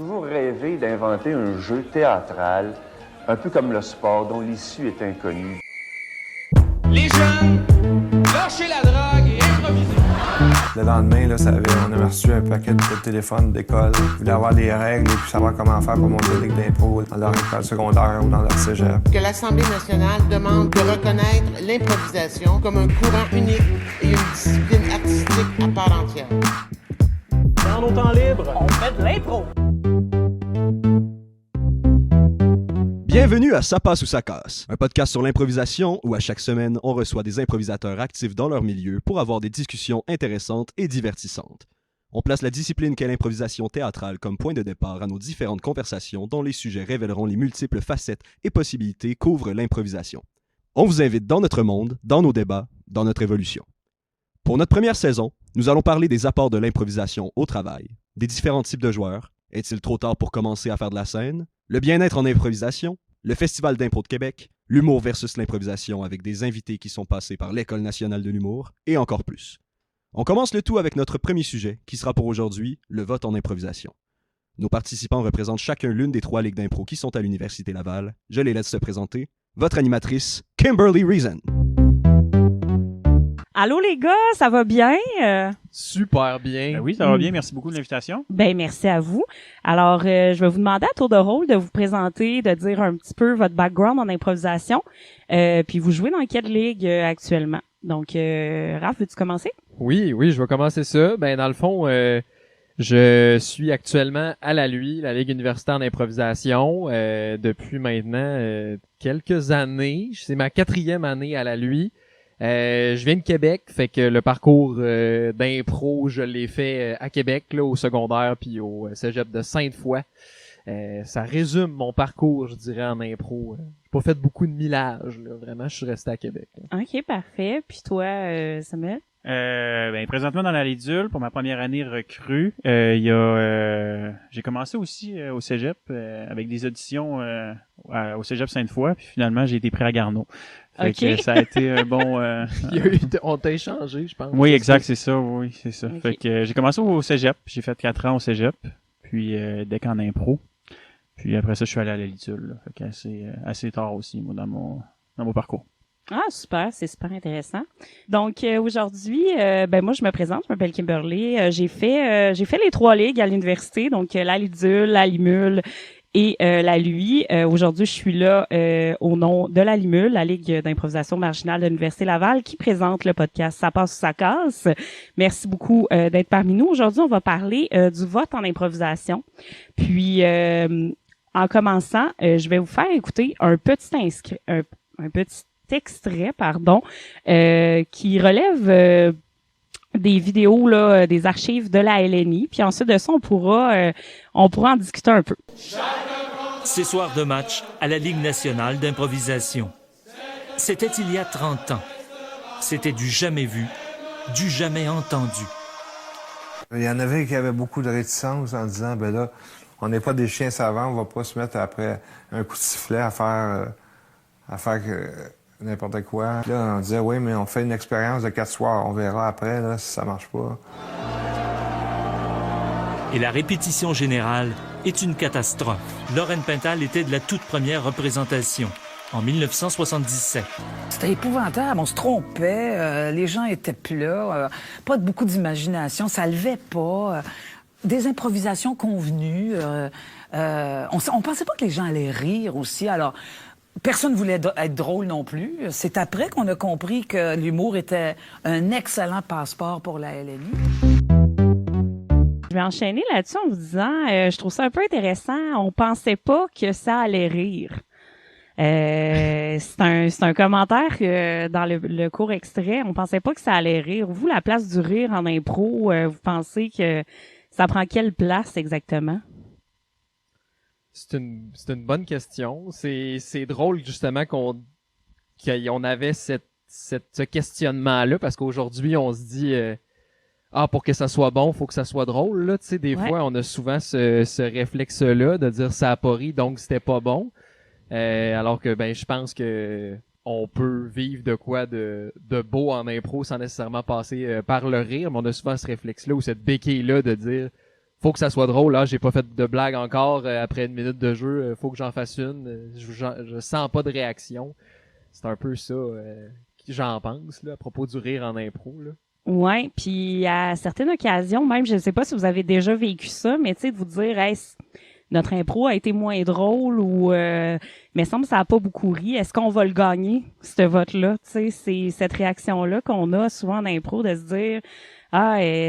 toujours rêvé d'inventer un jeu théâtral, un peu comme le sport, dont l'issue est inconnue. Les jeunes, lâchez la drogue et improvisez. Le lendemain, là, on avait reçu un paquet de téléphones d'école. Ils voulaient avoir des règles et puis savoir comment faire pour monter une ligue d'impro dans leur école secondaire ou dans leur cégep. Que l'Assemblée nationale demande de reconnaître l'improvisation comme un courant unique et une discipline artistique à part entière. Dans nos temps libres, on fait de l'impro. Bienvenue à Ça passe ou ça casse, un podcast sur l'improvisation où à chaque semaine, on reçoit des improvisateurs actifs dans leur milieu pour avoir des discussions intéressantes et divertissantes. On place la discipline qu'est l'improvisation théâtrale comme point de départ à nos différentes conversations dont les sujets révéleront les multiples facettes et possibilités qu'ouvre l'improvisation. On vous invite dans notre monde, dans nos débats, dans notre évolution. Pour notre première saison, nous allons parler des apports de l'improvisation au travail, des différents types de joueurs, est-il trop tard pour commencer à faire de la scène, le bien-être en improvisation, le Festival d'impro de Québec, l'humour versus l'improvisation avec des invités qui sont passés par l'École nationale de l'humour, et encore plus. On commence le tout avec notre premier sujet, qui sera pour aujourd'hui le vote en improvisation. Nos participants représentent chacun l'une des 3 ligues d'impro qui sont à l'Université Laval. Je les laisse se présenter. Votre animatrice, Kimberly Reason. Allô les gars, ça va bien? Super bien. Ben oui, ça va bien. Merci beaucoup de l'invitation. Ben merci à vous. Alors, je vais vous demander à tour de rôle de vous présenter, de dire un petit peu votre background en improvisation, puis vous jouez dans quelle ligue actuellement? Donc, Raph, veux-tu commencer? Oui, je vais commencer ça. Ben dans le fond, je suis actuellement à la LUI, la Ligue universitaire d'improvisation, depuis maintenant quelques années. C'est ma 4e année à la LUI. Je viens de Québec, fait que le parcours d'impro, je l'ai fait à Québec, là, au secondaire, puis au cégep de Sainte-Foy. Ça résume mon parcours, je dirais, en impro. J'ai pas fait beaucoup de millage, là, vraiment, je suis resté à Québec. Là. OK, parfait. Puis toi, Samuel? Ben présentement dans la Lidule pour ma première année recrue, j'ai commencé aussi au cégep avec des auditions au cégep Sainte-Foy, puis finalement j'ai été pris à Garneau. Fait que ça a été un bon On t'a échangé, je pense. Oui, exact, c'est ça, oui, c'est ça. Okay. Fait que j'ai commencé au cégep, j'ai fait 4 ans au cégep, puis deck en impro. Puis après ça, je suis allé à la Lidule, fait que assez tard aussi moi dans mon parcours. Ah, super, c'est super intéressant. Donc, aujourd'hui, moi, je me présente, je m'appelle Kimberly. J'ai fait les 3 ligues à l'université, donc la Lidule, la Limule et la LUI. Aujourd'hui, je suis là au nom de la Limule, la Ligue d'improvisation marginale de l'Université Laval, qui présente le podcast Ça passe ou ça casse. Merci beaucoup d'être parmi nous. Aujourd'hui, on va parler du vote en improvisation. Puis, en commençant, je vais vous faire écouter un petit extrait, qui relève des vidéos là, des archives de la LNI. Puis ensuite de ça, on pourra en discuter un peu. Ces soirs de match à la Ligue nationale d'improvisation. C'était il y a 30 ans. C'était du jamais vu, du jamais entendu. Il y en avait qui avaient beaucoup de réticence en disant, ben là, on n'est pas des chiens savants, on va pas se mettre après un coup de sifflet à faire n'importe quoi. Là, on disait, oui, mais on fait une expérience de 4 soirs. On verra après là, si ça marche pas. Et la répétition générale est une catastrophe. Lorraine Pintal était de la toute première représentation, en 1977. C'était épouvantable, on se trompait, les gens étaient plats, pas beaucoup d'imagination, ça levait pas, des improvisations convenues. On pensait pas que les gens allaient rire aussi, alors... Personne ne voulait être drôle non plus. C'est après qu'on a compris que l'humour était un excellent passeport pour la LNI. Je vais enchaîner là-dessus en vous disant, je trouve ça un peu intéressant. On pensait pas que ça allait rire. C'est un commentaire dans le court extrait. On pensait pas que ça allait rire. Vous, la place du rire en impro, vous pensez que ça prend quelle place exactement? C'est une bonne question. C'est drôle justement qu'on avait ce questionnement-là parce qu'aujourd'hui on se dit pour que ça soit bon, faut que ça soit drôle là. Tu sais, des fois on a souvent ce réflexe-là de dire ça a pas ri donc c'était pas bon. Alors que je pense que on peut vivre de quoi de beau en impro sans nécessairement passer par le rire, mais on a souvent ce réflexe-là ou cette béquille-là de dire faut que ça soit drôle. Là, j'ai pas fait de blague encore après une minute de jeu. Faut que j'en fasse une. Je sens pas de réaction. C'est un peu ça que j'en pense là, à propos du rire en impro. Là. Ouais, puis à certaines occasions, même, je ne sais pas si vous avez déjà vécu ça, mais tu sais, de vous dire, hey, notre impro a été moins drôle ou mais semble que ça a pas beaucoup ri. Est-ce qu'on va le gagner, ce vote-là? Tu sais, c'est cette réaction-là qu'on a souvent en impro de se dire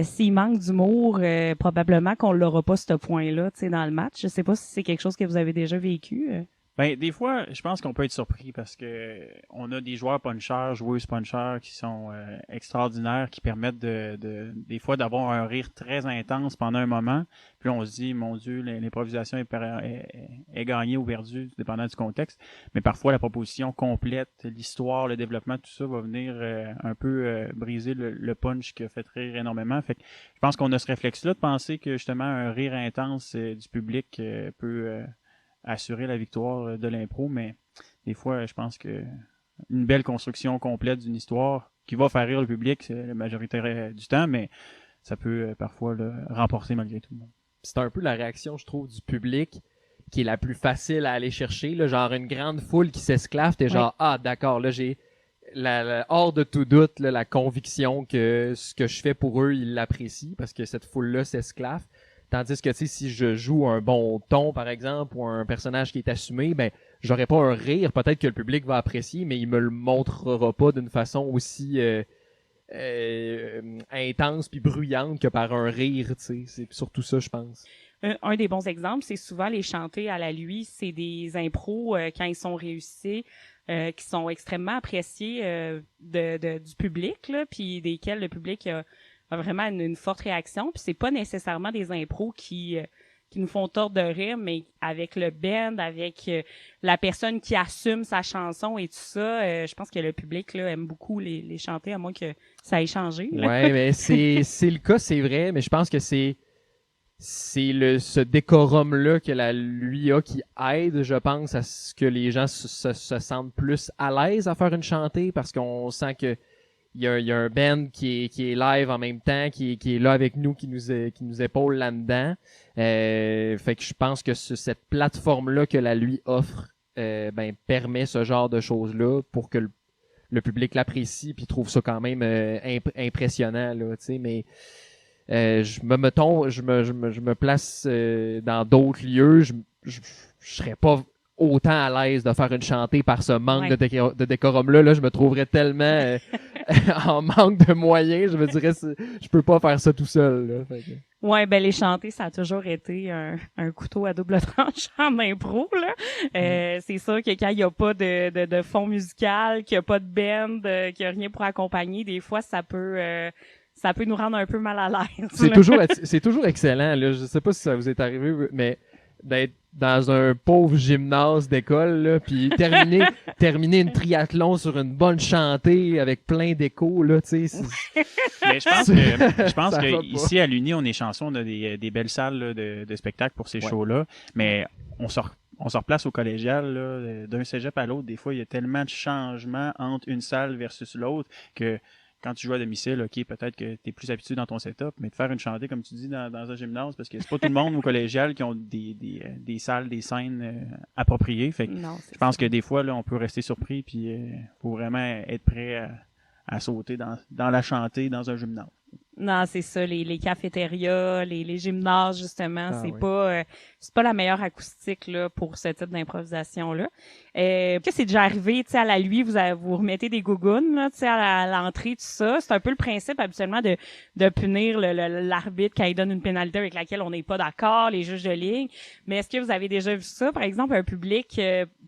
s'il manque d'humour, probablement qu'on l'aura pas ce point-là, tu sais, dans le match. Je sais pas si c'est quelque chose que vous avez déjà vécu. Ben, des fois, je pense qu'on peut être surpris parce que on a des joueurs punchers, joueuses punchers qui sont extraordinaires, qui permettent des fois d'avoir un rire très intense pendant un moment. Puis là, on se dit, mon Dieu, l'improvisation est gagnée ou perdue, dépendant du contexte. Mais parfois, la proposition complète, l'histoire, le développement, tout ça va venir un peu briser le punch qui a fait rire énormément. Fait que je pense qu'on a ce réflexe-là de penser que justement un rire intense du public peut assurer la victoire de l'impro, mais des fois, je pense que une belle construction complète d'une histoire qui va faire rire le public, c'est la majorité du temps, mais ça peut parfois le remporter malgré tout. C'est un peu la réaction, je trouve, du public qui est la plus facile à aller chercher, là, genre une grande foule qui s'esclave, t'es genre d'accord, là j'ai hors de tout doute là, la conviction que ce que je fais pour eux, ils l'apprécient parce que cette foule-là s'esclave. Tandis que, tu sais, si je joue un bon ton, par exemple, ou un personnage qui est assumé, ben, j'aurais pas un rire. Peut-être que le public va apprécier, mais il me le montrera pas d'une façon aussi intense puis bruyante que par un rire, tu sais. C'est surtout ça, je pense. Un des bons exemples, c'est souvent les chantés à la lui. C'est des impros, quand ils sont réussis, qui sont extrêmement appréciés du public, là, puis desquels le public a vraiment une forte réaction, puis c'est pas nécessairement des impros qui nous font tordre de rire, mais avec le band, avec la personne qui assume sa chanson et tout ça, je pense que le public là aime beaucoup les chanter, à moins que ça ait changé. Là. Ouais, mais c'est le cas, c'est vrai, mais je pense que c'est ce décorum-là que la lui a qui aide, je pense, à ce que les gens se sentent plus à l'aise à faire une chantée, parce qu'on sent que il y a un band qui est live en même temps, qui est là avec nous, qui nous épaule là-dedans. Fait que je pense que cette plateforme-là que la lui offre, permet ce genre de choses-là pour que le public l'apprécie puis trouve ça quand même impressionnant, là, tu sais, mais je me place dans d'autres lieux, je serais pas autant à l'aise de faire une chantée par ce manque de décorum-là. Là, je me trouverais tellement en manque de moyens. Je me dirais, je peux pas faire ça tout seul. Là. Fait que... Ouais, ben les chanter, ça a toujours été un couteau à double tranchant en impro. Là. C'est sûr que quand il y a pas de fond musical, qu'il y a pas de band, qu'il y a rien pour accompagner, des fois, ça peut nous rendre un peu mal à l'aise. C'est toujours excellent. Là. Je sais pas si ça vous est arrivé, mais d'être dans un pauvre gymnase d'école, là, puis terminer une triathlon sur une bonne chantée avec plein d'échos, là, tu sais. Mais je pense que ici à l'Uni, on est chanceux, on a des belles salles là, de spectacle pour ces shows-là, mais on se replace au collégial, là, d'un cégep à l'autre. Des fois, il y a tellement de changements entre une salle versus l'autre que quand tu joues à domicile, OK, peut-être que tu es plus habitué dans ton setup, mais de faire une chantée, comme tu dis, dans un gymnase, parce que c'est pas tout le monde au collégial qui ont des salles, des scènes appropriées. Fait que je pense que des fois, là, on peut rester surpris, puis faut vraiment être prêt à sauter dans la chantée dans un gymnase. Non, c'est ça, les cafétérias, les gymnases, justement, c'est pas la meilleure acoustique là pour ce type d'improvisation là. Que c'est déjà arrivé, tu sais, à la lui, vous remettez des gougounes là, tu sais, à l'entrée, tout ça. C'est un peu le principe habituellement de punir l'arbitre quand il donne une pénalité avec laquelle on n'est pas d'accord, les juges de ligue. Mais est-ce que vous avez déjà vu ça, par exemple, un public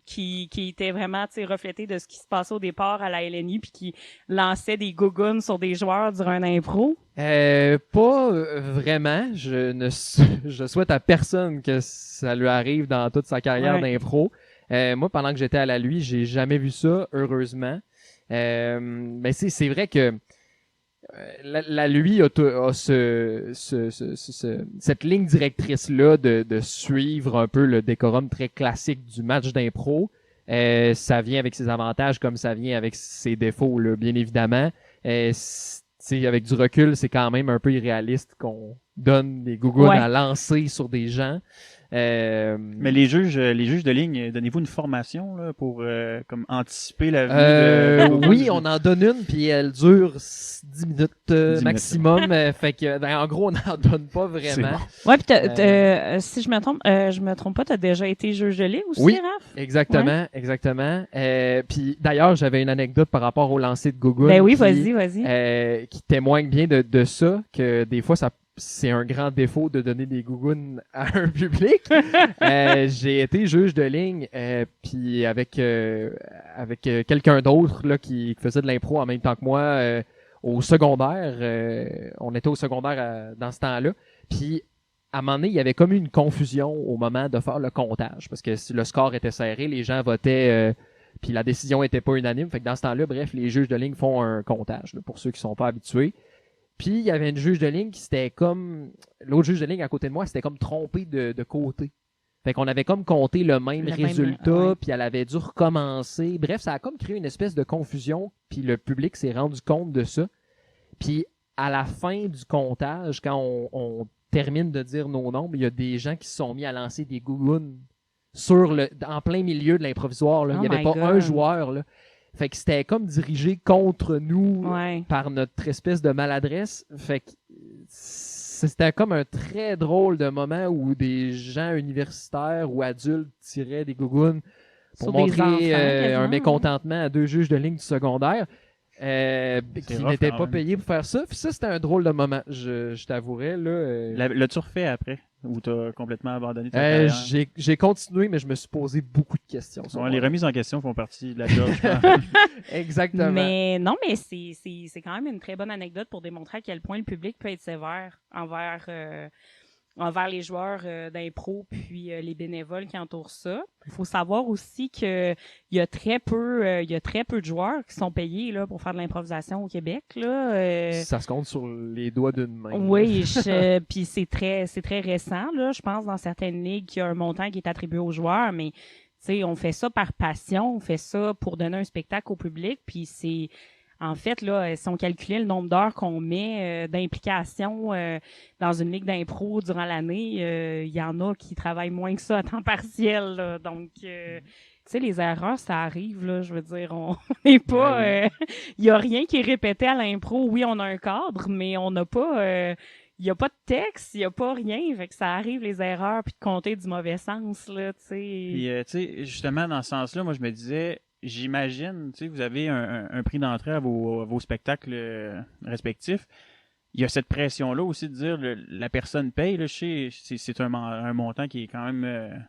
qui était vraiment, tu sais, reflété de ce qui se passait au départ à la LNI puis qui lançait des gougounes sur des joueurs durant un impro? Pas vraiment. Je souhaite à personne que ça lui arrive dans toute sa carrière d'impro. Moi, pendant que j'étais à la lui, j'ai jamais vu ça, heureusement. Mais c'est vrai que la lui a cette ligne directrice-là de suivre un peu le décorum très classique du match d'impro. Ça vient avec ses avantages comme ça vient avec ses défauts, là, bien évidemment. sais, avec du recul, c'est quand même un peu irréaliste qu'on donne des gougounes à lancer sur des gens. Mais les juges de ligne, donnez-vous une formation là, pour comme anticiper la venue oui, on en donne une, puis elle dure 10 minutes maximum. Fait que, en gros, on n'en donne pas vraiment. Bon. Ouais, puis si je me trompe pas, t'as déjà été juge de ligne aussi, oui, Raph? Exactement. Puis d'ailleurs, j'avais une anecdote par rapport au lancer de gougounes. Ben oui, vas-y. Qui témoigne bien de ça, que des fois, c'est un grand défaut de donner des gougounes à un public. J'ai été juge de ligne, puis avec quelqu'un d'autre là qui faisait de l'impro en même temps que moi au secondaire. On était au secondaire dans ce temps-là. Puis à un moment donné, il y avait comme une confusion au moment de faire le comptage, parce que le score était serré, les gens votaient, puis la décision était pas unanime. Fait que dans ce temps-là, bref, les juges de ligne font un comptage, là, pour ceux qui sont pas habitués. Puis, il y avait une juge de ligne qui s'était comme... L'autre juge de ligne à côté de moi, c'était comme trompé de côté. Fait qu'on avait comme compté le même résultat, puis elle avait dû recommencer. Bref, ça a comme créé une espèce de confusion, puis le public s'est rendu compte de ça. Puis, à la fin du comptage, quand on termine de dire nos nombres, il y a des gens qui se sont mis à lancer des gougounes en plein milieu de l'improvisoire. Là. Il n'y avait pas un joueur, là. Fait que c'était comme dirigé contre nous par notre espèce de maladresse. Fait que c'était comme un très drôle de moment où des gens universitaires ou adultes tiraient des gougounes pour montrer un mécontentement à deux juges de ligne du secondaire qui n'étaient pas payés pour faire ça. Puis ça, c'était un drôle de moment, je t'avouerais. L'as-tu refait après? Ou t'as complètement abandonné ta carrière? J'ai continué, mais je me suis posé beaucoup de questions. Les remises en question font partie de la job, je pense. Exactement. Mais non, mais c'est quand même une très bonne anecdote pour démontrer à quel point le public peut être sévère envers les joueurs d'impro puis les bénévoles qui entourent ça. Il faut savoir aussi que il y a très peu de joueurs qui sont payés là pour faire de l'improvisation au Québec là. Ça se compte sur les doigts d'une main. Oui, puis c'est très récent là, je pense dans certaines ligues qu'il y a un montant qui est attribué aux joueurs, mais tu sais, on fait ça par passion, on fait ça pour donner un spectacle au public, puis c'est en fait, là, si on calculait le nombre d'heures qu'on met d'implication dans une ligue d'impro durant l'année, il y en a qui travaillent moins que ça à temps partiel. Là. Donc, tu sais, les erreurs, ça arrive. Là, je veux dire, on n'est pas... Il y a rien qui est répété à l'impro. Oui, on a un cadre, mais on n'a pas... il n'y a pas de texte, il n'y a pas rien. Fait que ça arrive, les erreurs, puis de compter du mauvais sens. Là, tu sais. Puis, tu sais, justement, dans ce sens-là, moi, je me disais... J'imagine, tu sais, vous avez un prix d'entrée à vos spectacles respectifs. Il y a cette pression-là aussi de dire la personne paye. Là, c'est un montant qui est quand même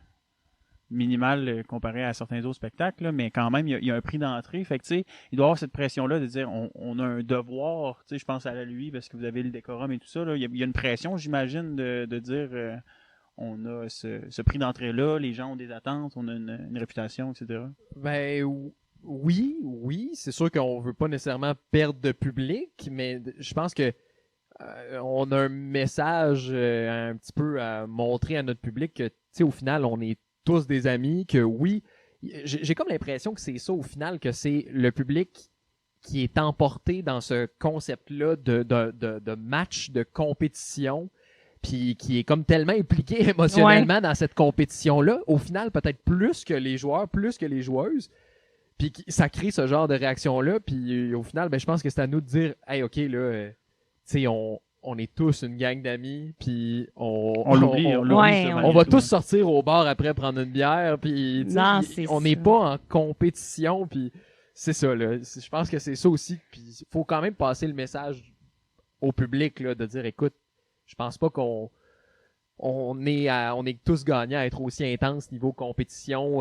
minimal comparé à certains autres spectacles, là, mais quand même, il y a un prix d'entrée. Fait que, tu sais, il doit y avoir cette pression-là de dire on a un devoir. Tu sais, je pense à lui parce que vous avez le décorum et tout ça. Là. Il y a une pression, j'imagine, de dire on a ce prix d'entrée-là, les gens ont des attentes, on a une réputation, etc. Ben oui, c'est sûr qu'on veut pas nécessairement perdre de public, mais je pense que on a un message un petit peu à montrer à notre public que, tu sais, au final, on est tous des amis, que oui, j'ai comme l'impression que c'est ça au final, que c'est le public qui est emporté dans ce concept-là de match, de compétition, puis qui est comme tellement impliqué émotionnellement dans cette compétition-là, au final, peut-être plus que les joueurs, plus que les joueuses, puis ça crée ce genre de réaction-là, puis au final, ben je pense que c'est à nous de dire « Hey, OK, là, tu sais, on est tous une gang d'amis, puis on l'oublie, on va tous sortir au bar après prendre une bière, puis on n'est pas en compétition, puis c'est ça, là. Je pense que c'est ça aussi, puis il faut quand même passer le message au public, là, de dire « Écoute, je pense pas qu'on est tous gagnants à être aussi intense niveau compétition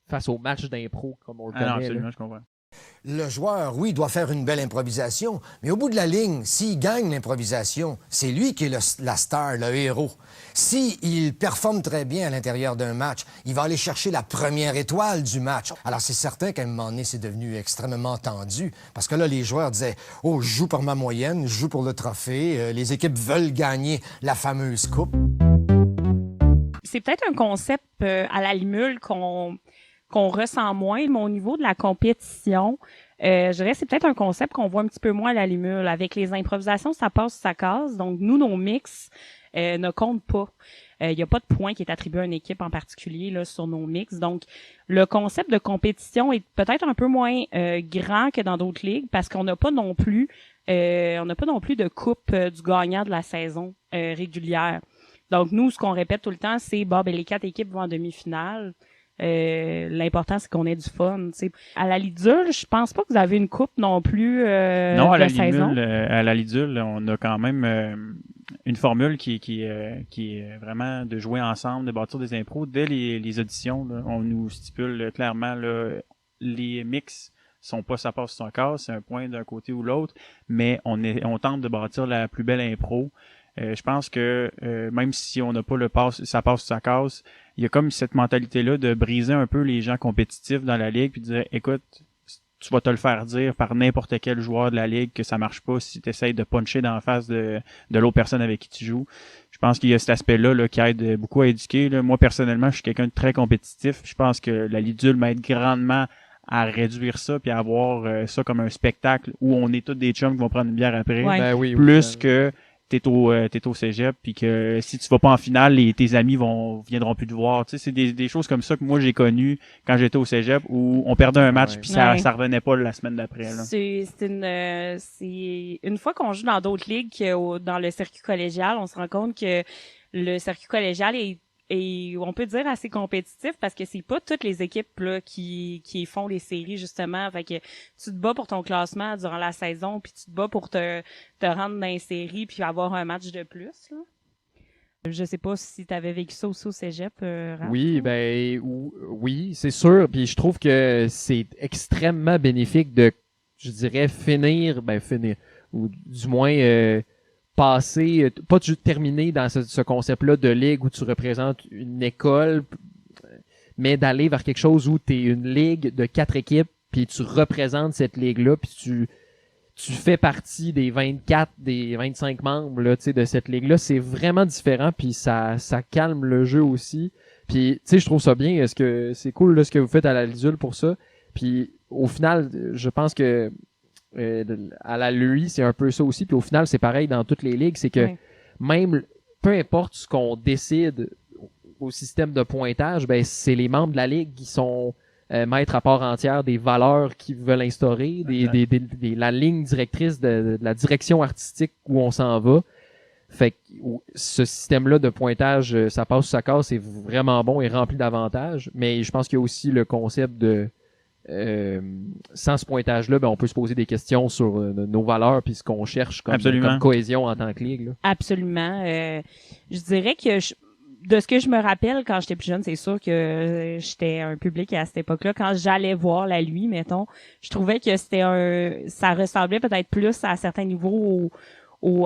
face au match d'impro comme on le connaît. Non, absolument, je comprends. Le joueur, oui, doit faire une belle improvisation, mais au bout de la ligne, s'il gagne l'improvisation, c'est lui qui est la star, le héros. S'il performe très bien à l'intérieur d'un match, il va aller chercher la première étoile du match. Alors, c'est certain qu'à un moment donné, c'est devenu extrêmement tendu, parce que là, les joueurs disaient « Oh, je joue pour ma moyenne, je joue pour le trophée, les équipes veulent gagner la fameuse coupe. » C'est peut-être un concept à la limule qu'on ressent moins, mais au niveau de la compétition, Je dirais que c'est peut-être un concept qu'on voit un petit peu moins à la Limule. Avec les improvisations, ça passe, ça casse. Donc, nous, nos mix ne comptent pas. Il n'y a pas de point qui est attribué à une équipe en particulier là sur nos mix. Donc, le concept de compétition est peut-être un peu moins grand que dans d'autres ligues parce qu'on n'a pas non plus de coupe du gagnant de la saison régulière. Donc, nous, ce qu'on répète tout le temps, c'est les 4 équipes vont en demi-finale. L'important, c'est qu'on ait du fun. T'sais. À la Lidule, je pense pas que vous avez une coupe non plus non, à de saison. À la Lidule, on a quand même une formule qui est vraiment de jouer ensemble, de bâtir des impros. Dès les auditions, là, on nous stipule clairement là, les mix sont pas ça passe son casse, c'est un point d'un côté ou l'autre, mais on tente de bâtir la plus belle impro. Je pense que même si on n'a pas le passe, ça passe ça casse, il y a comme cette mentalité-là de briser un peu les gens compétitifs dans la ligue puis de dire écoute, tu vas te le faire dire par n'importe quel joueur de la ligue que ça marche pas si tu essaies de puncher dans la face de l'autre personne avec qui tu joues. Je pense qu'il y a cet aspect-là là, qui aide beaucoup à éduquer. Là. Moi, personnellement, je suis quelqu'un de très compétitif. Je pense que la Lidule m'aide grandement à réduire ça puis à avoir ça comme un spectacle où on est tous des chums qui vont prendre une bière après. Ouais. Ben oui, Plus que t'es au cégep puis que si tu vas pas en finale, tes amis viendront plus te voir. Tu sais, c'est des choses comme ça que moi j'ai connues quand j'étais au cégep où on perdait un match puis ça revenait pas la semaine d'après. Là. C'est une fois qu'on joue dans d'autres ligues dans le circuit collégial, on se rend compte que le circuit collégial est on peut dire assez compétitif parce que c'est pas toutes les équipes là qui font les séries justement. Fait que tu te bats pour ton classement durant la saison puis tu te bats pour te rendre dans les séries puis avoir un match de plus là. Je sais pas si tu avais vécu ça aussi au cégep. Raph, oui, oui, c'est sûr. Puis je trouve que c'est extrêmement bénéfique de, je dirais, finir, ou du moins passer, pas terminer dans ce concept-là de ligue où tu représentes une école, mais d'aller vers quelque chose où tu es une ligue de 4 équipes, puis tu représentes cette ligue-là, puis tu fais partie des 24, des 25 membres là, de cette ligue-là. C'est vraiment différent, puis ça calme le jeu aussi. Puis, je trouve ça bien. Est-ce que c'est cool là, ce que vous faites à la Lidule pour ça? Puis, au final, je pense que à la LEI, c'est un peu ça aussi. Puis au final, c'est pareil dans toutes les ligues. C'est que même, peu importe ce qu'on décide au système de pointage, c'est les membres de la ligue qui sont maîtres à part entière des valeurs qu'ils veulent instaurer, la ligne directrice de la direction artistique où on s'en va. Fait que ce système-là de pointage, ça passe ou ça casse, c'est vraiment bon et rempli d'avantages. Mais je pense qu'il y a aussi le concept de sans ce pointage-là, on peut se poser des questions sur nos valeurs puis ce qu'on cherche comme cohésion en tant que ligue. Là. Absolument. Je dirais que de ce que je me rappelle quand j'étais plus jeune, c'est sûr que j'étais un public à cette époque-là. Quand j'allais voir la LUI, mettons, je trouvais que ça ressemblait peut-être plus à certains niveaux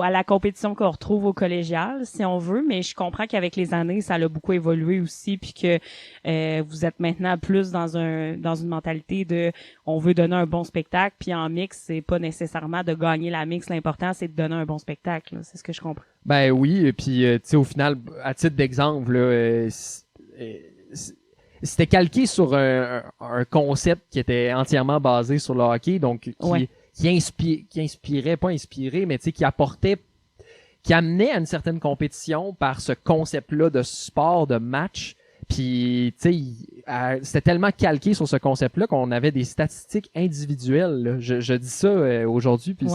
à la compétition qu'on retrouve au collégial, si on veut, mais je comprends qu'avec les années, ça a beaucoup évolué aussi, puis que vous êtes maintenant plus dans une mentalité de on veut donner un bon spectacle, puis en mix, c'est pas nécessairement de gagner la mix, l'important c'est de donner un bon spectacle, là. C'est ce que je comprends. Ben oui, et puis tu sais au final, à titre d'exemple, là, c'était calqué sur un concept qui était entièrement basé sur le hockey, donc qui inspirait, pas inspiré, mais tu sais, qui amenait à une certaine compétition par ce concept-là de sport, de match. Puis, tu sais, c'était tellement calqué sur ce concept-là qu'on avait des statistiques individuelles. Là. Je dis ça aujourd'hui, puis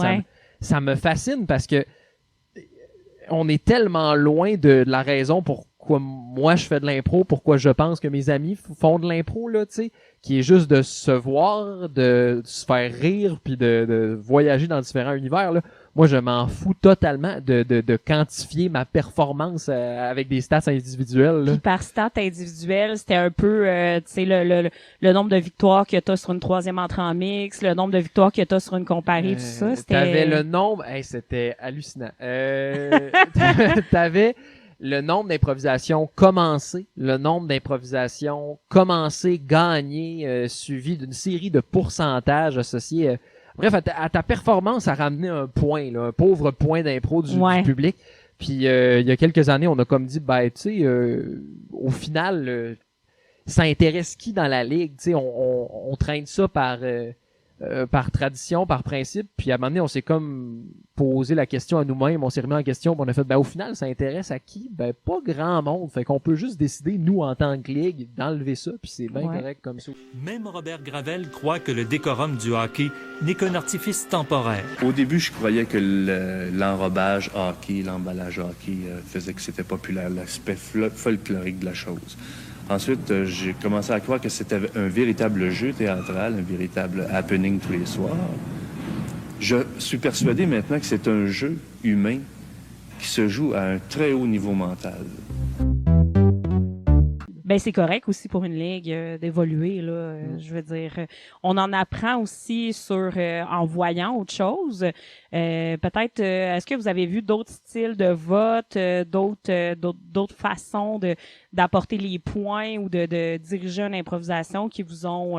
ça me fascine parce que on est tellement loin de la raison pourquoi moi je fais de l'impro, pourquoi je pense que mes amis font de l'impro, là, tu sais, qui est juste de se voir, de se faire rire, puis de voyager dans différents univers, là. Moi, je m'en fous totalement de quantifier ma performance avec des stats individuelles. Là. Puis par stats individuelles, c'était un peu, tu sais, le nombre de victoires que t'as sur une 3e entrée en mix, le nombre de victoires que t'as sur une comparée, tout ça. T'avais le nombre, c'était hallucinant. T'avais le nombre d'improvisations commencées, le nombre d'improvisations commencées, gagnées, suivi d'une série de pourcentages associés. Bref, à ta performance, à ramener un point, là, un pauvre point d'impro du public. Puis il y a quelques années, on a comme dit, tu sais, au final, ça intéresse qui dans la ligue? Tu sais, on traîne ça par par tradition, par principe, puis à un moment donné, on s'est comme posé la question à nous-mêmes, on s'est remis en question, puis on a fait, au final, ça intéresse à qui? Pas grand monde, fait qu'on peut juste décider, nous, en tant que ligue, d'enlever ça, puis c'est bien correct comme ça. Même Robert Gravel croit que le décorum du hockey n'est qu'un artifice temporaire. Au début, je croyais que l'enrobage hockey, l'emballage hockey faisait que c'était populaire, l'aspect folklorique de la chose. Ensuite, j'ai commencé à croire que c'était un véritable jeu théâtral, un véritable happening tous les soirs. Je suis persuadé maintenant que c'est un jeu humain qui se joue à un très haut niveau mental. Ben c'est correct aussi pour une ligue d'évoluer là. Je veux dire, on en apprend aussi sur en voyant autre chose. Peut-être, est-ce que vous avez vu d'autres styles de vote, d'autres façons d'apporter les points ou de diriger une improvisation qui vous ont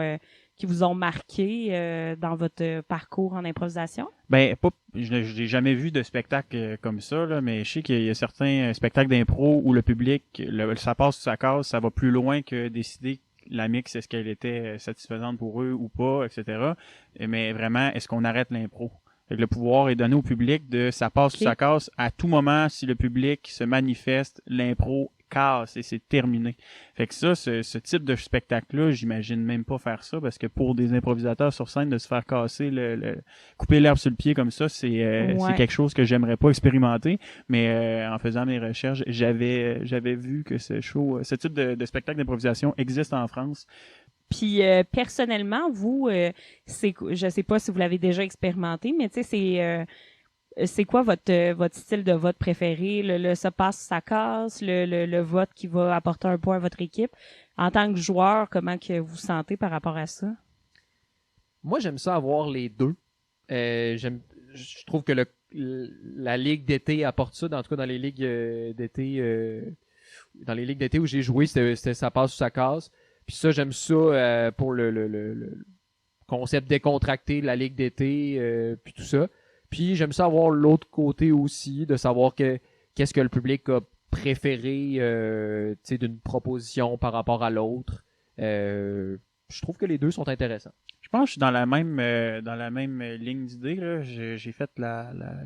marqué dans votre parcours en improvisation? Ben, je n'ai jamais vu de spectacle comme ça, là, mais je sais qu'il y a certains spectacles d'impro où le public, ça passe ou ça casse, ça va plus loin que décider la mix, est-ce qu'elle était satisfaisante pour eux ou pas, etc. Mais vraiment, est-ce qu'on arrête l'impro? Fait que le pouvoir est donné au public de ça passe ou ça casse. À tout moment, si le public se manifeste, l'impro casse et c'est terminé. Fait que ça, ce type de spectacle-là, j'imagine même pas faire ça parce que pour des improvisateurs sur scène, de se faire casser, couper l'herbe sur le pied comme ça, c'est quelque chose que j'aimerais pas expérimenter. Mais en faisant mes recherches, j'avais vu que ce type de spectacle d'improvisation existe en France. Puis personnellement, vous, je sais pas si vous l'avez déjà expérimenté, mais tu sais, c'est quoi votre style de vote préféré? Le ça passe, ça casse, le vote qui va apporter un point à votre équipe. En tant que joueur, comment que vous sentez par rapport à ça? Moi, j'aime ça avoir les deux. Je trouve que la ligue d'été apporte ça. En tout cas, dans les ligues d'été où j'ai joué, c'était ça passe ou ça casse. Puis ça, j'aime ça pour le concept décontracté de la ligue d'été, puis tout ça. Puis j'aime ça avoir l'autre côté aussi, de savoir qu'est-ce que le public a préféré d'une proposition par rapport à l'autre. Je trouve que les deux sont intéressants. Je pense que je suis dans la même ligne d'idée, là. J'ai fait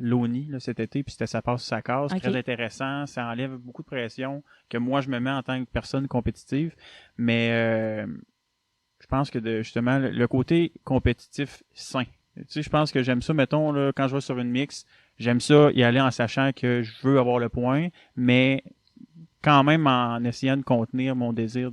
l'ONI là, cet été, puis c'était ça passe, ça casse. Okay. Très intéressant. Ça enlève beaucoup de pression que moi je me mets en tant que personne compétitive. Mais je pense que justement le côté compétitif sain. Tu sais, je pense que j'aime ça, mettons, là, quand je vais sur une mix, j'aime ça y aller en sachant que je veux avoir le point, mais quand même en essayant de contenir mon désir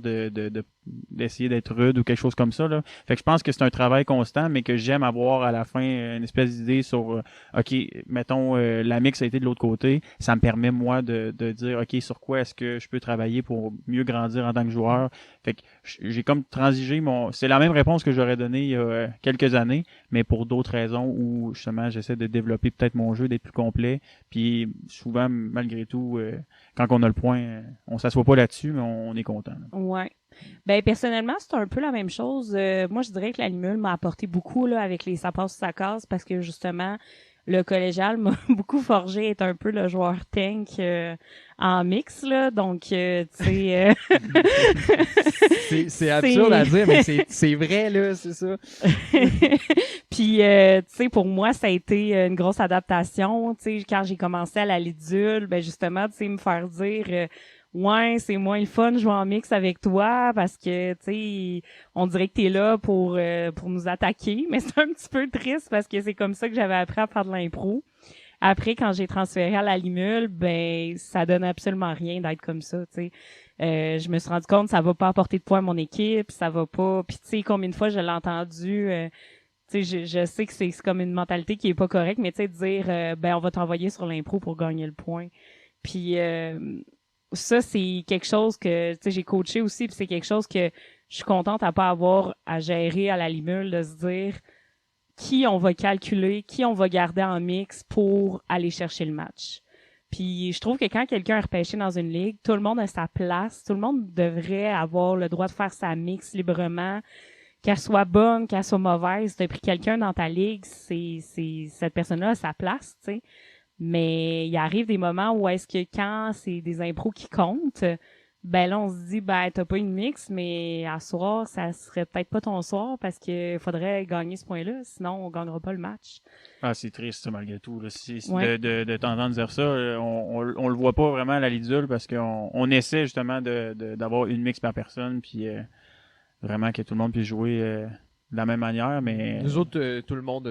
d'essayer d'être rude ou quelque chose comme ça, là. Fait que je pense que c'est un travail constant, mais que j'aime avoir à la fin une espèce d'idée sur OK, mettons la mix a été de l'autre côté, ça me permet moi de dire OK, sur quoi est-ce que je peux travailler pour mieux grandir en tant que joueur. Fait que j'ai comme transigé c'est la même réponse que j'aurais donnée il y a quelques années, mais pour d'autres raisons où justement j'essaie de développer peut-être mon jeu, d'être plus complet, puis souvent malgré tout quand on a le point, on s'assoit pas là-dessus, mais on est content. Là. Ouais. Ben personnellement, c'est un peu la même chose. Moi, je dirais que la Limule m'a apporté beaucoup là avec les ça passe, ça casse parce que justement, le collégial m'a beaucoup forgé être un peu le joueur tank en mix là. Donc, tu sais, c'est absurde à dire, mais c'est vrai là, c'est ça. Puis, tu sais, pour moi, ça a été une grosse adaptation. Tu sais, quand j'ai commencé à la Lidule, ben justement, tu sais, me faire dire ouais, c'est moins le fun de jouer en mix avec toi parce que, tu sais, on dirait que t'es là pour nous attaquer, mais c'est un petit peu triste parce que c'est comme ça que j'avais appris à faire de l'impro. Après, quand j'ai transféré à la Limule, ben, ça donne absolument rien d'être comme ça, tu sais. Je me suis rendu compte, ça va pas apporter de points à mon équipe, ça va pas, puis tu sais, combien de fois je l'ai entendu, tu sais, je sais que c'est comme une mentalité qui est pas correcte, mais tu sais, de dire, ben, on va t'envoyer sur l'impro pour gagner le point. Puis, ça, c'est quelque chose que, tu sais, j'ai coaché aussi, puis c'est quelque chose que je suis contente à pas avoir à gérer à la Limule, de se dire qui on va calculer, qui on va garder en mix pour aller chercher le match. Puis je trouve que quand quelqu'un est repêché dans une ligue, tout le monde a sa place, tout le monde devrait avoir le droit de faire sa mix librement, qu'elle soit bonne, qu'elle soit mauvaise. T'as pris quelqu'un dans ta ligue, c'est cette personne-là a sa place, tu sais. Mais il arrive des moments où est-ce que quand c'est des impros qui comptent, ben là, on se dit, ben, t'as pas une mix, mais à soir, ça serait peut-être pas ton soir parce que faudrait gagner ce point-là, sinon on gagnera pas le match. Ah, c'est triste, ça, malgré tout. Là. Ouais. De t'entendre dire ça, on le voit pas vraiment à la Lidule parce qu'on essaie justement d'avoir une mix par personne, puis vraiment que tout le monde puisse jouer de la même manière, mais... Nous autres, tout le monde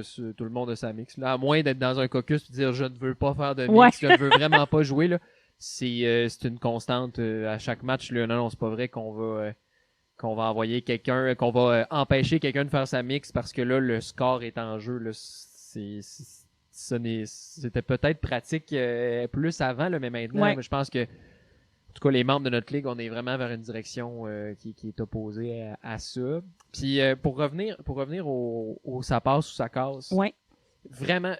a sa mix. Là, à moins d'être dans un caucus et dire « je ne veux pas faire de mix, Ouais. je ne veux vraiment pas jouer », là, c'est une constante à chaque match. Là. Non, c'est pas vrai qu'on va envoyer quelqu'un, qu'on va empêcher quelqu'un de faire sa mix parce que là, le score est en jeu. Là, c'était peut-être pratique plus avant, là, mais maintenant, Ouais. je pense que en tout cas, les membres de notre ligue, on est vraiment vers une direction qui est opposée à ça. Puis pour revenir au ça passe ou ça casse, Ouais. vraiment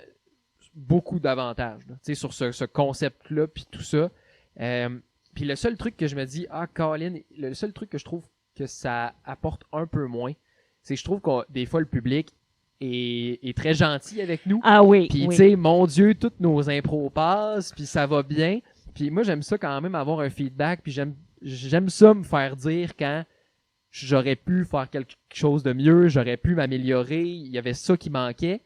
beaucoup d'avantages là, tu sais, sur ce concept-là puis tout ça. Puis le seul truc que je me dis, Colin, le seul truc que je trouve que ça apporte un peu moins, c'est que je trouve que des fois le public est très gentil avec nous. Ah oui, Puis oui. tu sais, mon Dieu, toutes nos impros passent, puis ça va bien. Puis moi, j'aime ça quand même avoir un feedback, puis j'aime ça me faire dire quand j'aurais pu faire quelque chose de mieux, j'aurais pu m'améliorer, il y avait ça qui manquait.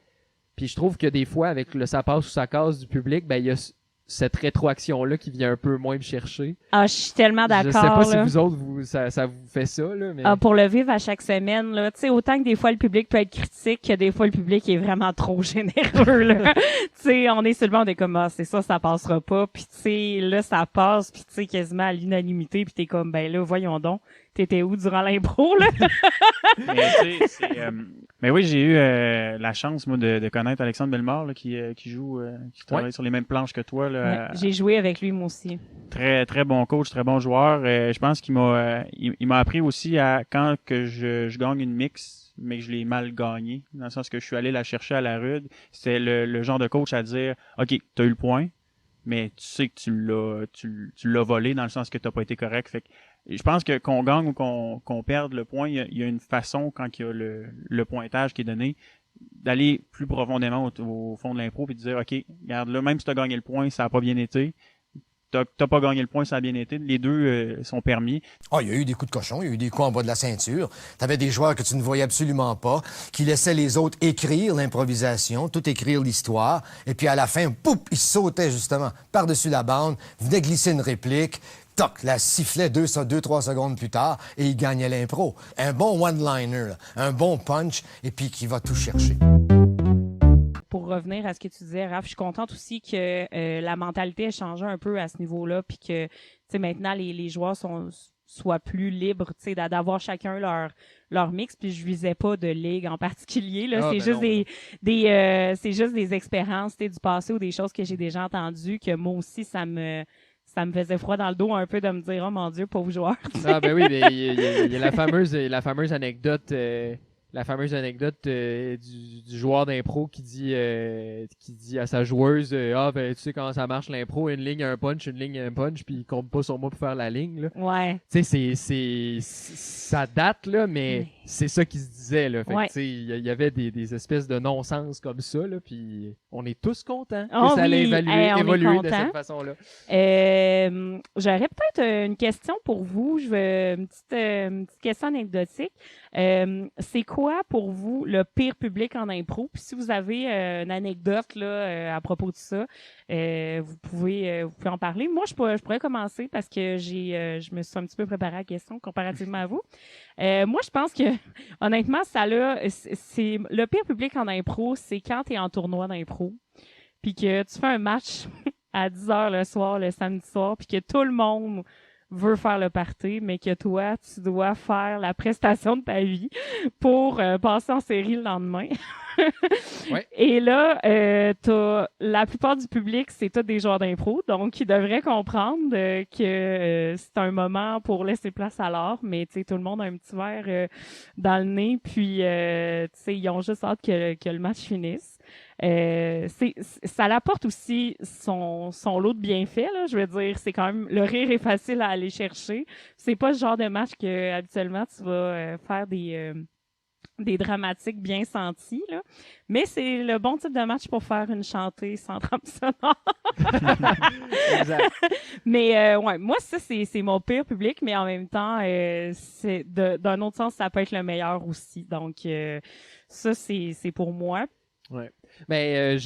Puis je trouve que des fois, avec le ça passe ou ça casse du public, ben il y a cette rétroaction-là qui vient un peu moins me chercher. Ah, je suis tellement d'accord. Je sais pas si là. vous autres, ça vous fait ça, là, mais... Ah, pour le vivre à chaque semaine, là, tu sais, autant que des fois le public peut être critique, que des fois le public est vraiment trop généreux, là. Tu sais, on est sur le banc, on est comme, c'est ça passera pas, puis tu sais, là, ça passe, puis tu sais, quasiment à l'unanimité, puis t'es comme, ben là, voyons donc, t'étais où durant l'impro, là? Mais tu sais, mais oui, j'ai eu la chance, moi, de connaître Alexandre Bellemare, là, qui joue, qui travaille sur les mêmes planches que toi, là. Ouais, j'ai joué avec lui, moi aussi. Très, très bon coach, très bon joueur. Je pense qu'il m'a appris aussi à quand que je gagne une mix, mais que je l'ai mal gagnée, dans le sens que je suis allé la chercher à la rude. C'est le genre de coach à dire, OK, t'as eu le point, mais tu sais que tu l'as volé dans le sens que t'as pas été correct. Fait que je pense que qu'on gagne ou qu'on perde le point, il y a une façon, quand il y a le pointage qui est donné, d'aller plus profondément au fond de l'impro et de dire, OK, regarde là, même si tu as gagné le point, ça n'a pas bien été. T'as pas gagné le point, ça a bien été. Les deux sont permis. Ah, il y a eu des coups de cochon, il y a eu des coups en bas de la ceinture. T'avais des joueurs que tu ne voyais absolument pas, qui laissaient les autres écrire l'improvisation, tout écrire l'histoire, et puis à la fin, pouf, ils sautaient justement par-dessus la bande, venaient glisser une réplique, toc, la sifflait 2-3 secondes plus tard, et ils gagnaient l'impro. Un bon one-liner, là, un bon punch, et puis qui va tout chercher. Pour revenir à ce que tu disais, Raph, je suis contente aussi que la mentalité ait changé un peu à ce niveau-là, puis que, tu sais, maintenant, les joueurs soient plus libres, tu sais, d'avoir chacun leur mix, puis je visais pas de ligue en particulier, là. C'est juste c'est juste des expériences, tu sais, du passé ou des choses que j'ai déjà entendues, que moi aussi, ça me faisait froid dans le dos un peu de me dire, oh mon Dieu, pauvre joueur. Ah ben oui, mais il y a la fameuse anecdote du joueur d'impro qui dit à sa joueuse ben tu sais comment ça marche l'impro, une ligne un punch, puis il compte pas sur moi pour faire la ligne là. Ouais. Tu sais ça date là, mais c'est ça qui se disait là. Fait que, tu sais, il y avait des espèces de non-sens comme ça là, puis on est tous contents que ça allait évoluer de cette façon-là. J'aurais peut-être une question pour vous. Je veux une petite question anecdotique. C'est quoi pour vous le pire public en impro? Puis si vous avez une anecdote là, à propos de ça, vous pouvez en parler. Moi, je pourrais commencer parce que je me suis un petit peu préparée à la question comparativement à vous. Moi, je pense que honnêtement, c'est le pire public en impro, c'est quand tu es en tournoi d'impro, puis que tu fais un match à 10h le soir, le samedi soir, puis que tout le monde veut faire le party, mais que toi, tu dois faire la prestation de ta vie pour passer en série le lendemain. Ouais. Et là, la plupart du public, c'est tous des joueurs d'impro, donc ils devraient comprendre que c'est un moment pour laisser place à l'art, mais tu sais, tout le monde a un petit verre dans le nez, puis tu sais, ils ont juste hâte que le match finisse. Ça l'apporte aussi son lot de bienfaits, là. Je veux dire, c'est quand même, le rire est facile à aller chercher. C'est pas ce genre de match que habituellement tu vas faire des dramatiques bien sentis, là. Mais c'est le bon type de match pour faire une chantée sans trame sonore. Exact. Mais ouais, moi, ça, c'est mon pire public, mais en même temps, d'un autre sens, ça peut être le meilleur aussi. Donc, ça, c'est pour moi. Ouais. Mais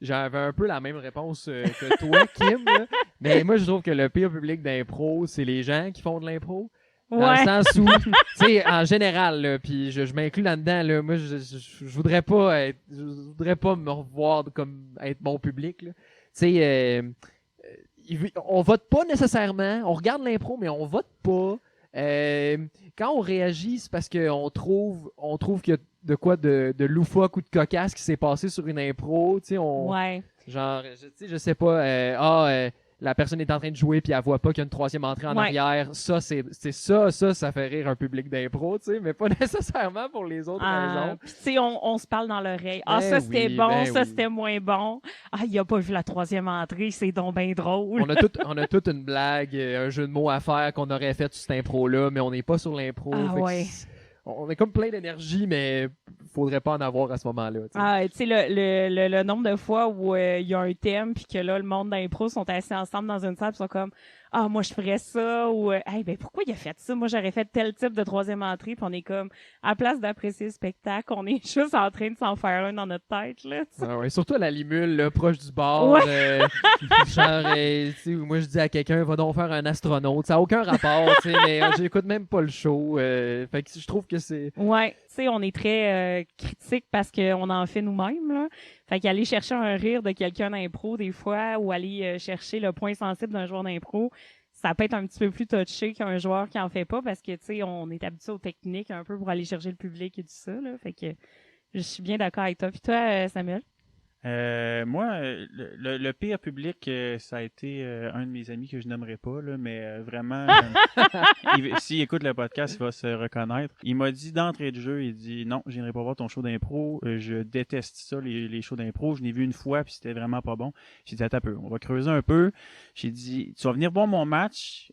j'avais un peu la même réponse que toi, Kim. Là. Mais moi, je trouve que le pire public d'impro, c'est les gens qui font de l'impro. Dans le sens où, tu sais, en général, là, puis je m'inclus là-dedans, là, moi, je voudrais pas me revoir comme être mon public, là. Tu sais, on vote pas nécessairement, on regarde l'impro, mais on vote pas. Quand on réagit, c'est parce qu'on trouve qu'il y a de quoi de loufoque ou de cocasse qui s'est passé sur une impro, tu sais, genre, je sais pas, la personne est en train de jouer puis elle voit pas qu'il y a une troisième entrée en arrière. Ça, ça fait rire un public d'impro, tu sais, mais pas nécessairement pour les autres raisons. Puis tu sais, on se parle dans l'oreille. Ça c'était c'était moins bon. Il a pas vu la troisième entrée, c'est donc bien drôle. On a toute une blague, un jeu de mots à faire qu'on aurait fait sur cette impro-là, mais on n'est pas sur l'impro. On est comme plein d'énergie, mais faudrait pas en avoir à ce moment-là. Tu sais, le nombre de fois où il y a un thème, puis que là, le monde d'impro sont assis ensemble dans une salle, puis sont comme moi, je ferais ça, ou ben pourquoi il a fait ça? Moi, j'aurais fait tel type de troisième entrée, puis on est comme, à place d'apprécier le spectacle, on est juste en train de s'en faire un dans notre tête, là. Ouais, surtout à la Limule, là, proche du bar. Ouais. Genre, tu sais, moi, je dis à quelqu'un, va donc faire un astronaute. Ça n'a aucun rapport, tu sais, mais j'écoute même pas le show. Fait que je trouve que c'est... Ouais, tu sais, on est très critique parce qu'on en fait nous-mêmes, là. Fait qu'aller chercher un rire de quelqu'un d'impro, des fois, ou aller chercher le point sensible d'un joueur d'impro, ça peut être un petit peu plus touché qu'un joueur qui en fait pas parce que, tu sais, on est habitué aux techniques un peu pour aller chercher le public et tout ça, là. Fait que je suis bien d'accord avec toi. Puis toi, Samuel? Moi, le pire public, ça a été un de mes amis que je n'aimerais pas, là, mais vraiment, s'il écoute le podcast, il va se reconnaître. Il m'a dit d'entrée de jeu, il dit non, je viendrai pas voir ton show d'impro, je déteste ça, les shows d'impro, je l'ai vu une fois puis c'était vraiment pas bon. J'ai dit attends un peu, on va creuser un peu. J'ai dit tu vas venir voir mon match,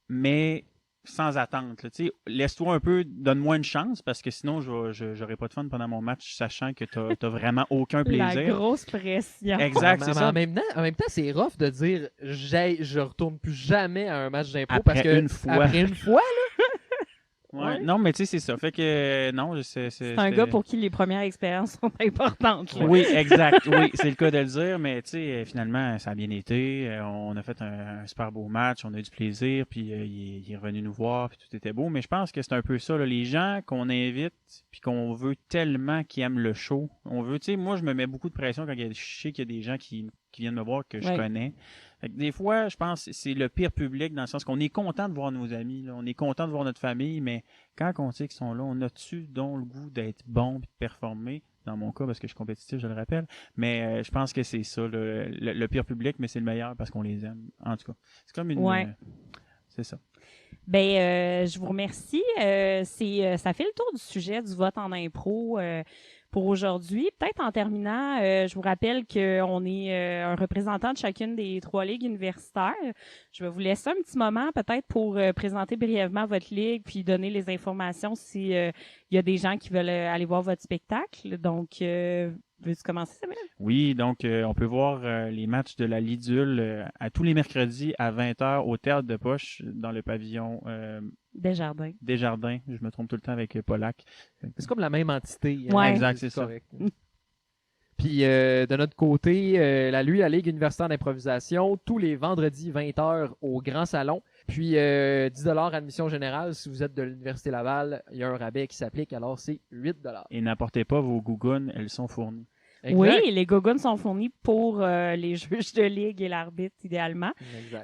mais sans attente, tu sais, laisse-toi un peu, donne-moi une chance parce que sinon j'aurai pas de fun pendant mon match sachant que t'as vraiment aucun plaisir. La grosse pression. Exact, c'est ça. En même temps, c'est rough de dire je retourne plus jamais à un match d'impro après parce que une fois. Après une fois là. Ouais. Non, mais tu sais, c'est ça. Fait que non, c'est un gars pour qui les premières expériences sont importantes. Là. Oui, exact. Oui, c'est le cas de le dire, mais tu sais, finalement, ça a bien été. On a fait un super beau match, on a eu du plaisir, puis il est revenu nous voir, puis tout était beau. Mais je pense que c'est un peu ça, là, les gens qu'on invite, puis qu'on veut tellement qu'ils aiment le show. On veut, tu sais, moi, je me mets beaucoup de pression quand je sais qu'il y a des gens qui viennent me voir que je connais. Fait que des fois, je pense que c'est le pire public dans le sens qu'on est content de voir nos amis, là, on est content de voir notre famille, mais quand on sait qu'ils sont là, on a-tu donc le goût d'être bon et de performer? Dans mon cas, parce que je suis compétitif, je le rappelle. Mais je pense que c'est ça, le pire public, mais c'est le meilleur parce qu'on les aime. En tout cas, c'est comme une... c'est ça. Ben, je vous remercie. Ça fait le tour du sujet du vote en impro pour aujourd'hui. Peut-être en terminant, je vous rappelle qu'on est un représentant de chacune des 3 ligues universitaires. Je vais vous laisser un petit moment peut-être pour présenter brièvement votre ligue puis donner les informations si il y a des gens qui veulent aller voir votre spectacle. Donc, veux-tu commencer, Samuel? Oui, donc on peut voir les matchs de la Lidule à tous les mercredis à 20h au Théâtre de Poche dans le pavillon Desjardins. Desjardins, je me trompe tout le temps avec Pollack. C'est comme la même entité. Ouais. Exact, c'est correct. Puis de notre côté, la Ligue universitaire d'improvisation, tous les vendredis 20h au Grand Salon. Puis 10$ admission générale. Si vous êtes de l'Université Laval, il y a un rabais qui s'applique, alors c'est 8$. Et n'apportez pas vos gougounes, elles sont fournies. Exact. Oui, les gougounes sont fournis pour les juges de ligue et l'arbitre, idéalement.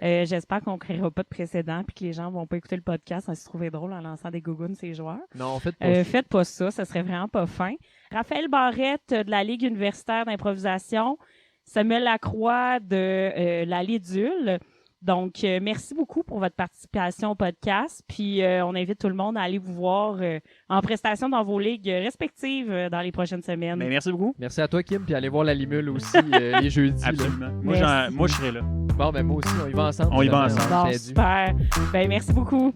J'espère qu'on ne créera pas de précédent puis que les gens vont pas écouter le podcast sans se trouver drôle en lançant des gougounes ces joueurs. Non, faites pas ça. Faites pas ça, ça serait vraiment pas fin. Raphaël Barrette de la Ligue universitaire d'improvisation, Samuel Lacroix de la Lidule. Donc, merci beaucoup pour votre participation au podcast. Puis, on invite tout le monde à aller vous voir en prestation dans vos ligues respectives dans les prochaines semaines. Mais merci beaucoup. Merci à toi, Kim. Puis allez voir la Limule aussi les jeudis. Absolument. Moi, je serai là. Bon, ben moi aussi, on y va ensemble. On y va ensemble. Bon, super. Ben, merci beaucoup.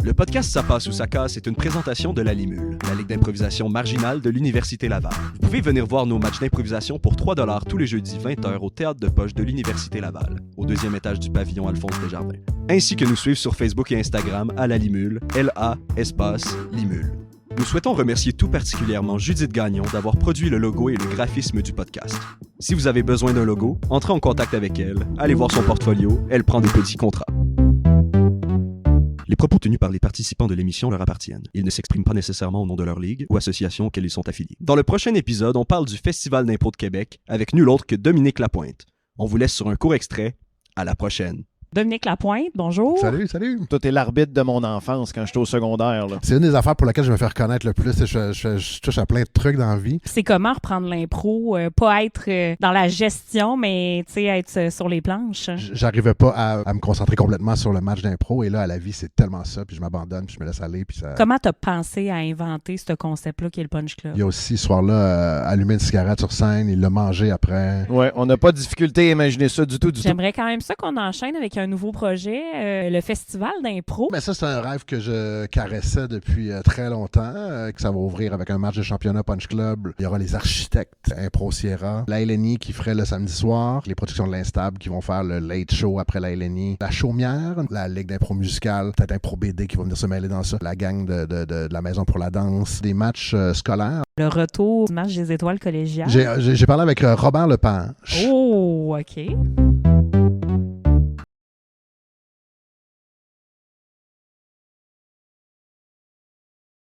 Le Le podcast Ça passe ou ça casse est une présentation de la Limule, la ligue d'improvisation marginale de l'Université Laval. Vous pouvez venir voir nos matchs d'improvisation pour 3$ tous les jeudis 20h au Théâtre de Poche de l'Université Laval, au 2e étage du pavillon Alphonse Desjardins. Ainsi que nous suivre sur Facebook et Instagram à la Limule, LA espace Limule. Nous souhaitons remercier tout particulièrement Judith Gagnon d'avoir produit le logo et le graphisme du podcast. Si vous avez besoin d'un logo, entrez en contact avec elle, allez voir son portfolio, elle prend des petits contrats. Les propos tenus par les participants de l'émission leur appartiennent. Ils ne s'expriment pas nécessairement au nom de leur ligue ou association auxquelles ils sont affiliés. Dans le prochain épisode, on parle du Festival d'impro de Québec avec nul autre que Dominique Lapointe. On vous laisse sur un court extrait. À la prochaine. Dominique Lapointe, bonjour. Salut. Toi, t'es l'arbitre de mon enfance quand j'étais au secondaire. Là. C'est une des affaires pour lesquelles je me fais reconnaître le plus. Je touche à plein de trucs dans la vie. C'est comment reprendre l'impro, pas être dans la gestion, mais être sur les planches. J'arrivais pas à me concentrer complètement sur le match d'impro. Et là, à la vie, c'est tellement ça. Puis je m'abandonne, puis je me laisse aller. Puis ça... Comment t'as pensé à inventer ce concept-là qui est le Punch Club? Il y a aussi, ce soir-là, allumer une cigarette sur scène. Il l'a mangé après. Ouais, on n'a pas de difficulté à imaginer ça du tout. J'aimerais quand même ça qu'on enchaîne avec un nouveau projet. Le festival d'impro. Mais ça, c'est un rêve que je caressais depuis très longtemps, que ça va ouvrir avec un match de championnat Punch Club. Il y aura les architectes Impro Sierra, la LNI qui ferait le samedi soir, les productions de l'Instable qui vont faire le late show après la LNI, la Chaumière, la Ligue d'impro musicale, peut-être Impro BD qui va venir se mêler dans ça, la gang de la Maison pour la danse, des matchs scolaires. Le retour du match des étoiles collégiales. J'ai parlé avec Robert Lepage. Oh, OK.